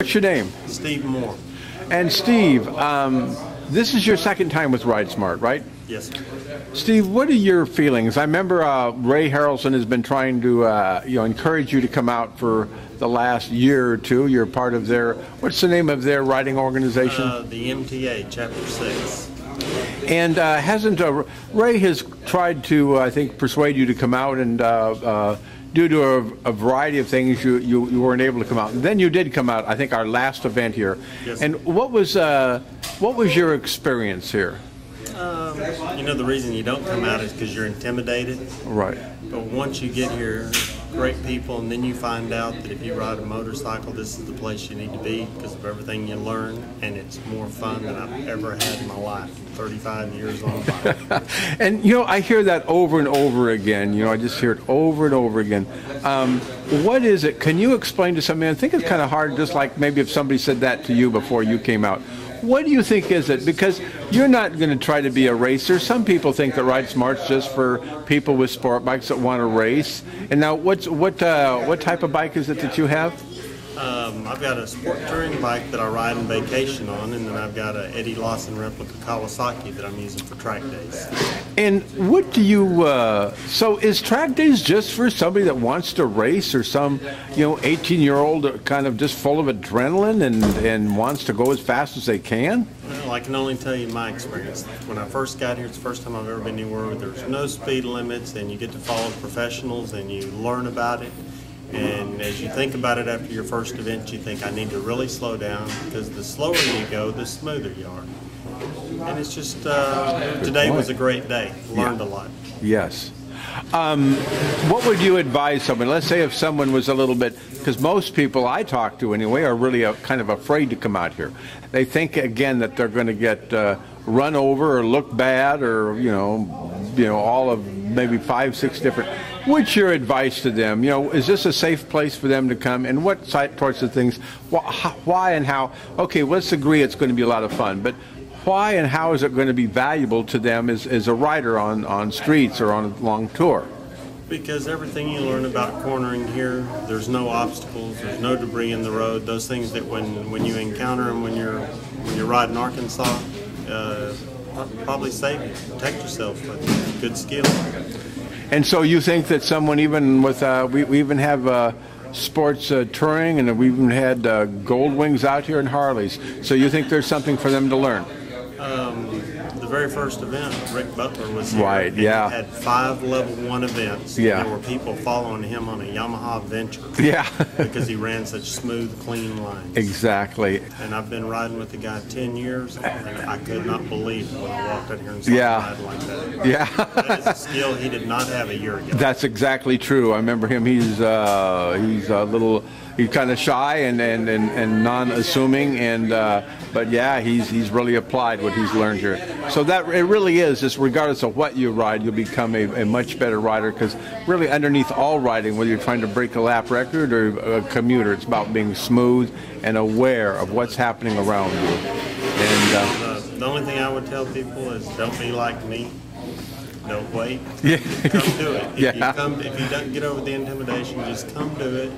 What's your name? Steve Moore. And Steve, this is your second time with Ride Smart, right? Yes, sir. Steve, what are your feelings? I remember Ray Harrelson has been trying to encourage you to come out for the last year or two. You're part of their, what's the name of their riding organization? The MTA, Chapter 6. And Ray has tried to, I think, persuade you to come out, and due to a variety of things, you weren't able to come out. And then you did come out, I think, our last event here. Yes. And what was your experience here? The reason you don't come out is because you're intimidated. Right. But once you get here, great people, and then you find out that if you ride a motorcycle, this is the place you need to be because of everything you learn, and it's more fun than I've ever had in my life. 35 years on a bike. And I hear that over and over again. I just hear it over and over again. What is it? Can you explain to somebody? I think it's kind of hard, just like maybe if somebody said that to you before you came out. What do you think is it? Because you're not going to try to be a racer. Some people think that Ride Smart's just for people with sport bikes that want to race. And now, what type of bike is it that you have? I've got a sport touring bike that I ride and vacation on, and then I've got a Eddie Lawson replica Kawasaki that I'm using for track days. And what do you, so is track days just for somebody that wants to race, or some, 18-year-old kind of just full of adrenaline and wants to go as fast as they can? Well, I can only tell you my experience. When I first got here, it's the first time I've ever been anywhere where there's no speed limits, and you get to follow professionals and you learn about it. And as you think about it after your first event, you think, I need to really slow down, because the slower you go, the smoother you are. And it's just, today was a great day. Learned a lot. Yes. What would you advise someone? Let's say if someone was a little bit, because most people I talk to anyway are really kind of afraid to come out here. They think, again, that they're going to get run over or look bad, or, all of maybe 5, 6 different. What's your advice to them? Is this a safe place for them to come? And what sorts of things? Why and how? Okay, let's agree it's going to be a lot of fun, but why and how is it going to be valuable to them as a rider on streets or on a long tour? Because everything you learn about cornering here, there's no obstacles, there's no debris in the road. Those things that when you encounter them when you're riding Arkansas, probably save you, protect yourself with good skill. And so you think that someone, even with, we even have sports touring, and we even had Gold Wings out here and Harleys. So you think there's something for them to learn? The very first event, Rick Butler was here. Right, yeah. He had 5 level 1 events. Yeah. And there were people following him on a Yamaha Venture. Yeah. Because he ran such smooth, clean lines. Exactly. And I've been riding with the guy 10 years, and I could not believe when I walked in here and saw him ride like that. Yeah. That is a skill he did not have a year ago. That's exactly true. I remember him. He's a little. He's kind of shy and non-assuming, but yeah, he's really applied what he's learned here. So that it really is, just regardless of what you ride, you'll become a much better rider, because really underneath all riding, whether you're trying to break a lap record or a commuter, it's about being smooth and aware of what's happening around you. And the only thing I would tell people is, don't be like me. Don't wait. Yeah. Come do it. Yeah. If you don't get over the intimidation, just come do it,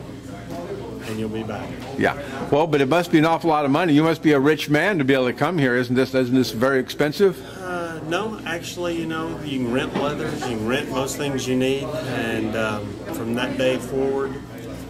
and you'll be back. Yeah. Well, but it must be an awful lot of money. You must be a rich man to be able to come here. Isn't this very expensive? No, actually, you can rent leathers, you can rent most things you need, and from that day forward,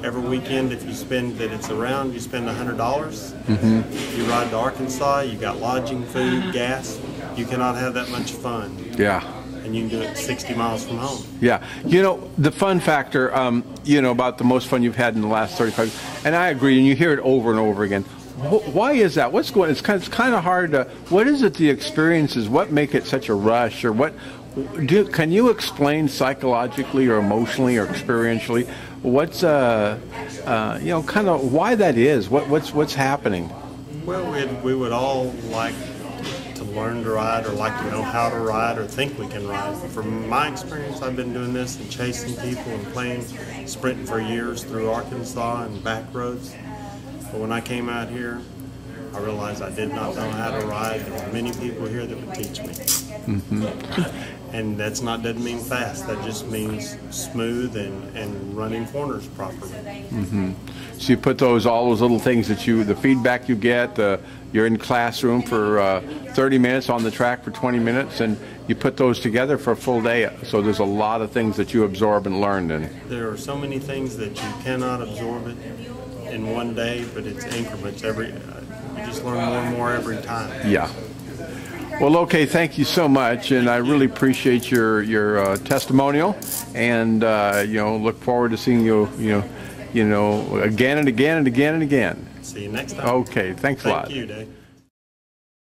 every weekend, if you spend that it's around, you spend $100. Mm-hmm. If you ride to Arkansas, you got lodging, food, gas. You cannot have that much fun. Yeah. And you can do it 60 miles from home. Yeah. The fun factor, about the most fun you've had in the last 35, and I agree, and you hear it over and over again. Why is that? What's going on? It's kind of hard to, what is it, the experiences, what make it such a rush, or what, can you explain psychologically or emotionally or experientially what's, kind of why that is, what's happening? Well, we would all like to learn to ride, or like to know how to ride, or think we can ride. From my experience, I've been doing this and chasing people and playing, sprinting for years through Arkansas and back roads. But when I came out here, I realized I did not know how to ride. There were many people here that would teach me. Mm-hmm. And that's not, doesn't mean fast. That just means smooth and running corners properly. So you put all those little things that the feedback you get, you're in classroom for 30 minutes, on the track for 20 minutes, and you put those together for a full day. So there's a lot of things that you absorb and learn. And there are so many things that you cannot absorb it in one day, but it's increments. You just learn more and more every time. Yeah. Well, okay, thank you so much, and I really appreciate your testimonial, and look forward to seeing you, again and again and again and again. See you next time. Okay, thanks a lot. Thank you, Dave.